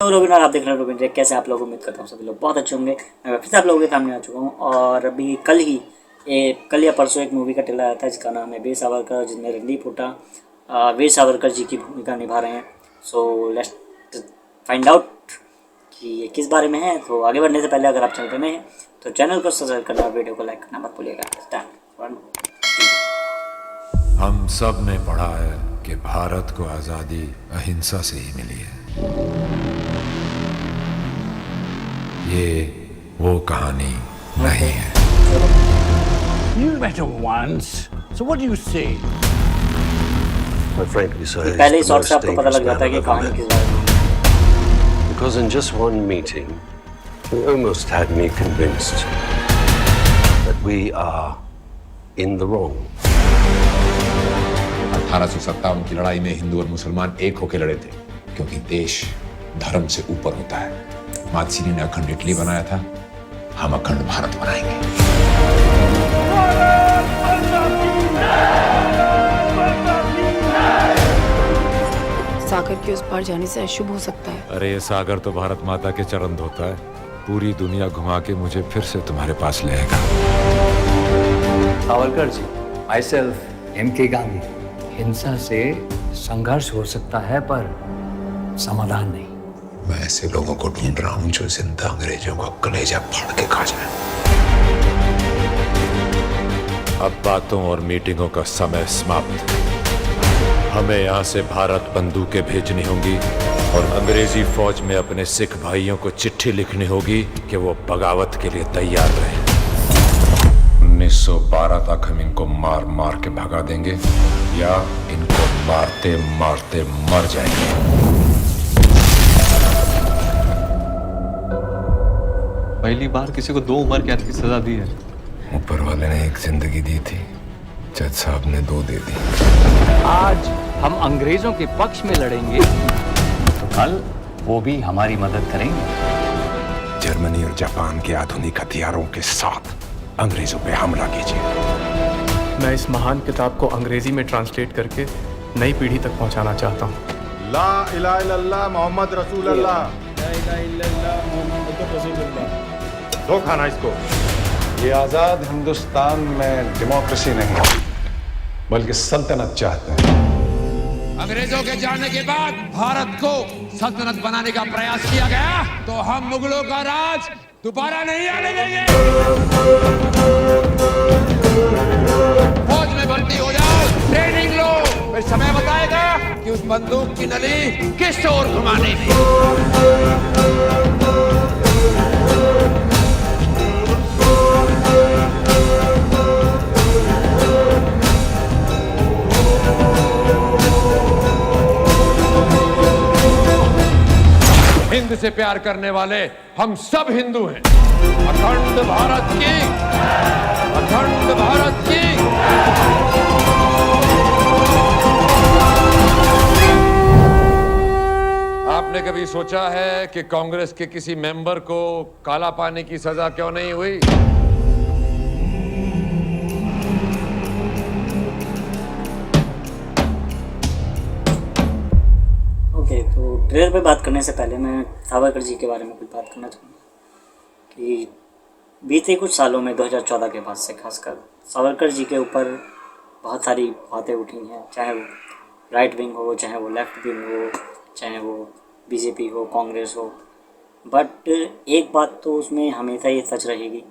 Robin और आप देख रहे हैं रोबिन रे। कैसे आप लोग? उम्मीद करता हूँ सभी लोग बहुत अच्छे होंगे। मैं फिर से आप लोगों के सामने आ चुका हूँ और अभी कल या परसों एक मूवी का ट्रेलर आया था जिसका नाम है वीर सावरकर, जिसमें रणदीप हुड्डा वीर सावरकर जी की भूमिका निभा रहे हैं। सो लेट्स फाइंड आउट कि ये किस बारे में है। तो आगे बढ़ने से पहले अगर आप चैनल पर नए हैं तो चैनल को सब्सक्राइब करना और वीडियो को लाइक करना मत भूलिएगा। हम सब ने पढ़ा है कि भारत को आज़ादी अहिंसा से ही मिली है। ये वो कहानी नहीं है। You met him once, so what do you say? Quite frankly, sir, he's पहले ही the शॉट से most आपको पता dangerous लग जाता है man कि I've ever कहानी met. किस बारे में है। Because in just one meeting, he almost had me convinced that we are in the wrong. 1857 की लड़ाई में हिंदू और मुसलमान एक होकर लड़े थे, क्योंकि देश धर्म से ऊपर होता है। मातसीनी ने अखंड इटली बनाया था, हम अखंड भारत बनाएंगे। सागर के उस पार जाने से अशुभ हो सकता है। अरे ये सागर तो भारत माता के चरण धोता है। पूरी दुनिया घुमा के मुझे फिर से तुम्हारे पास ले आएगा। Savarkar ji, myself M.K. गांधी। हिंसा से संघर्ष हो सकता है पर समाधान नहीं। मैं ऐसे लोगों को ढूंढ रहा हूं जो जिंदा अंग्रेजों का कलेजा फाड़ के खा जाए। अब बातों और मीटिंगों का समय समाप्त। हमें यहाँ से भारत बंदूकें भेजनी होंगी और अंग्रेजी फौज में अपने सिख भाइयों को चिट्ठी लिखनी होगी कि वो बगावत के लिए तैयार रहे। 1912 तक हम इनको मार मार के भगा देंगे या इनको मारते मारते मर जाएंगे। पहली बार किसी को 2 उम्र कैद की सजा दी है। ऊपर वाले ने एक जिंदगी दी थी, जज साहब ने 2 दे दी। आज हम अंग्रेजों के पक्ष में लड़ेंगे तो कल वो भी हमारी मदद करेंगे। जर्मनी और जापान के आधुनिक हथियारों के साथ अंग्रेजों पे हमला कीजिए। मैं इस महान किताब को अंग्रेजी में ट्रांसलेट करके नई पीढ़ी तक पहुंचाना चाहता हूँ। ला इलाहा इल्लल्लाह मोहम्मद रसूल अल्लाह। दो खाना इसको। ये आजाद हिंदुस्तान में डेमोक्रेसी नहीं बल्कि सल्तनत चाहते हैं। अंग्रेजों के जाने के बाद भारत को सल्तनत बनाने का प्रयास किया गया तो हम मुगलों का राज दोबारा नहीं आने देंगे। फौज में भर्ती हो जाओ, ट्रेनिंग लो, फिर समय बताएगा कि उस बंदूक की नली किस ओर घुमाने की। हिंद से प्यार करने वाले हम सब हिंदू हैं। अखंड भारत की, अखंड भारत की। आपने कभी सोचा है कि कांग्रेस के किसी मेंबर को काला पानी की सजा क्यों नहीं हुई? तो ट्रेलर पे बात करने से पहले मैं सावरकर जी के बारे में कुछ बात करना चाहूँगा कि बीते कुछ सालों में 2014 के बाद से खासकर सावरकर जी के ऊपर बहुत सारी बातें उठी हैं, चाहे वो राइट विंग हो, चाहे वो लेफ्ट विंग हो, चाहे वो बीजेपी हो, कांग्रेस हो। बट एक बात तो उसमें हमेशा ये सच रहेगी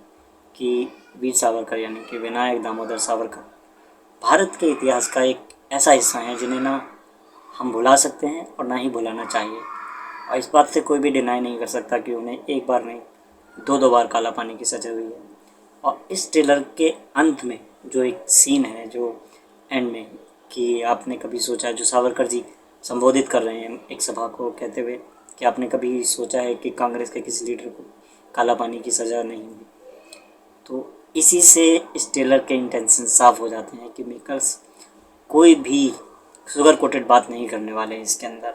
कि वीर सावरकर यानी कि विनायक दामोदर सावरकर भारत के इतिहास का एक ऐसा हिस्सा है जिन्हें ना हम भुला सकते हैं और ना ही भुलाना चाहिए। और इस बात से कोई भी डिनाई नहीं कर सकता कि उन्हें एक बार नहीं 2 बार काला पानी की सजा हुई है। और इस ट्रेलर के अंत में जो एक सीन है, जो एंड में, कि आपने कभी सोचा, जो सावरकर जी संबोधित कर रहे हैं एक सभा को कहते हुए, कि आपने कभी सोचा है कि कांग्रेस के किसी लीडर को काला पानी की सज़ा नहीं हुई। तो इसी से इस ट्रेलर के इंटेंशन साफ हो जाते हैं कि मेकर्स कोई भी शुगर कोटेड बात नहीं करने वाले हैं इसके अंदर।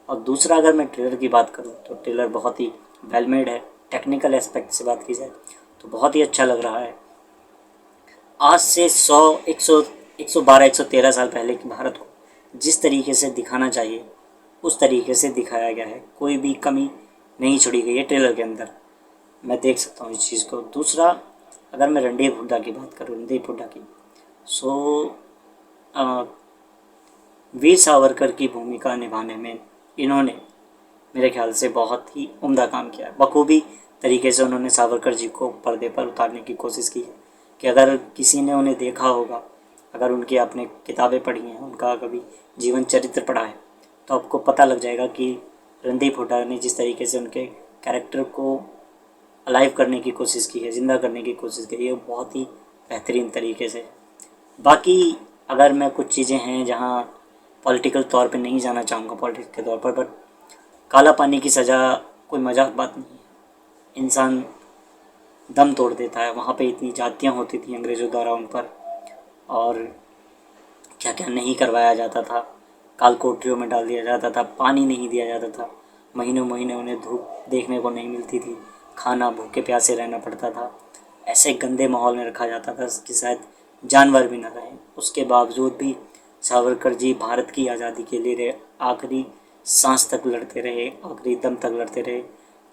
और दूसरा, अगर मैं ट्रेलर की बात करूं तो ट्रेलर बहुत ही वेल मेड है। टेक्निकल एस्पेक्ट से बात की जाए तो बहुत ही अच्छा लग रहा है। आज से 112 113 साल पहले के भारत को जिस तरीके से दिखाना चाहिए उस तरीके से दिखाया गया है, कोई भी कमी नहीं छोड़ी गई है ट्रेलर के अंदर। मैं देख सकता हूँ इस चीज़ को। दूसरा, अगर मैं रणदीप हुड्डा की बात करूँ, रणदीप हुड्डा की, सो वीर सावरकर की भूमिका निभाने में इन्होंने मेरे ख्याल से बहुत ही उम्दा काम किया है। बखूबी तरीके से उन्होंने सावरकर जी को पर्दे पर उतारने की कोशिश की है कि अगर किसी ने उन्हें देखा होगा, अगर उनकी आपने किताबें पढ़ी हैं, उनका कभी जीवन चरित्र पढ़ा है, तो आपको पता लग जाएगा कि रणदीप हुड्डा ने जिस तरीके से उनके कैरेक्टर को अलाइव करने की कोशिश की है, ज़िंदा करने की कोशिश की है, बहुत ही बेहतरीन तरीके से। बाकी अगर मैं कुछ चीज़ें हैं जहाँ पॉलिटिकल तौर पे नहीं जाना चाहूँगा, पॉलिटिक्स के तौर पर, बट काला पानी की सज़ा कोई मजाक बात नहीं है। इंसान दम तोड़ देता है। वहाँ पे इतनी जातियाँ होती थी अंग्रेज़ों द्वारा उन पर, और क्या क्या नहीं करवाया जाता था, काल कोठरियों में डाल दिया जाता था, पानी नहीं दिया जाता था, महीनों महीने उन्हें धूप देखने को नहीं मिलती थी, खाना भूखे प्यासे रहना पड़ता था, ऐसे गंदे माहौल में रखा जाता था कि शायद जानवर भी ना रहें। उसके बावजूद भी सावरकर जी भारत की आज़ादी के लिए आखिरी सांस तक लड़ते रहे, आखिरी दम तक लड़ते रहे।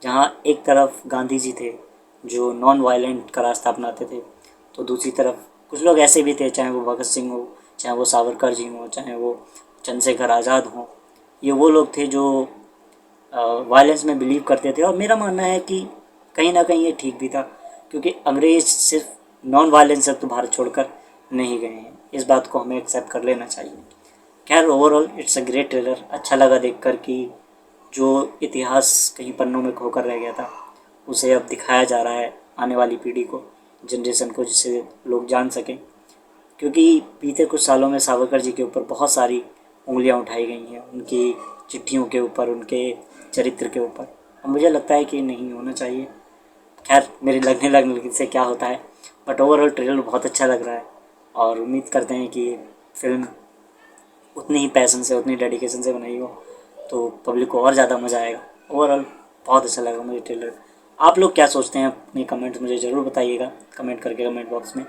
जहाँ एक तरफ गांधी जी थे जो नॉन वायलेंट का रास्ता अपनाते थे, तो दूसरी तरफ कुछ लोग ऐसे भी थे, चाहे वो भगत सिंह हो, चाहे वो सावरकर जी हों, चाहे वो चंद्रशेखर आज़ाद हों। ये वो लोग थे जो वायलेंस में बिलीव करते थे, और मेरा मानना है कि कहीं ना कहीं ये ठीक भी था, क्योंकि अंग्रेज सिर्फ नॉन वायलेंस से तो भारत छोड़कर नहीं गए हैं। इस बात को हमें एक्सेप्ट कर लेना चाहिए। खैर, overall it's a great trailer. अच्छा लगा देखकर कि जो इतिहास कहीं पन्नों में खोकर रह गया था, उसे अब दिखाया जा रहा है आने वाली पीढ़ी को, जनरेशन को, जिससे लोग जान सकें। क्योंकि बीते कुछ सालों में सावरकर जी के ऊपर बहुत सारी उंगलियां उठाई गई हैं, उनकी चिट्ठियों के ऊपर, उनके चरित्र के ऊपर, और मुझे लगता है कि नहीं होना चाहिए। खैर, मेरे लगने से क्या होता है, बट ओवरऑल ट्रेलर बहुत अच्छा लग रहा है, और उम्मीद करते हैं कि फिल्म उतनी ही पैशन से, उतनी डेडिकेशन से बनाई हो तो पब्लिक को और ज़्यादा मज़ा आएगा। ओवरऑल बहुत अच्छा लगा मुझे ट्रेलर। आप लोग क्या सोचते हैं, अपने कमेंट्स मुझे ज़रूर बताइएगा, कमेंट करके कमेंट बॉक्स में।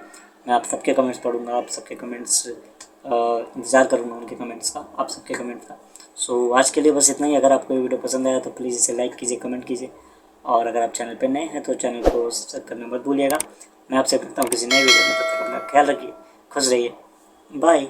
मैं आप सबके कमेंट्स पढ़ूँगा, आप सबके कमेंट्स इंतज़ार करूँगा उनके कमेंट्स का, आप सबके कमेंट का। सो आज के लिए बस इतना ही। अगर आपको वीडियो पसंद आया तो प्लीज़ इसे लाइक कीजिए, कमेंट कीजिए, और अगर आप चैनल पर नए हैं तो चैनल को सब्सक्राइब करना मत भूलिएगा। मैं आपसे करता हूँ किसी नए वीडियो में। तब तक अपना ख्याल रखिए, खुश रहिए, बाय।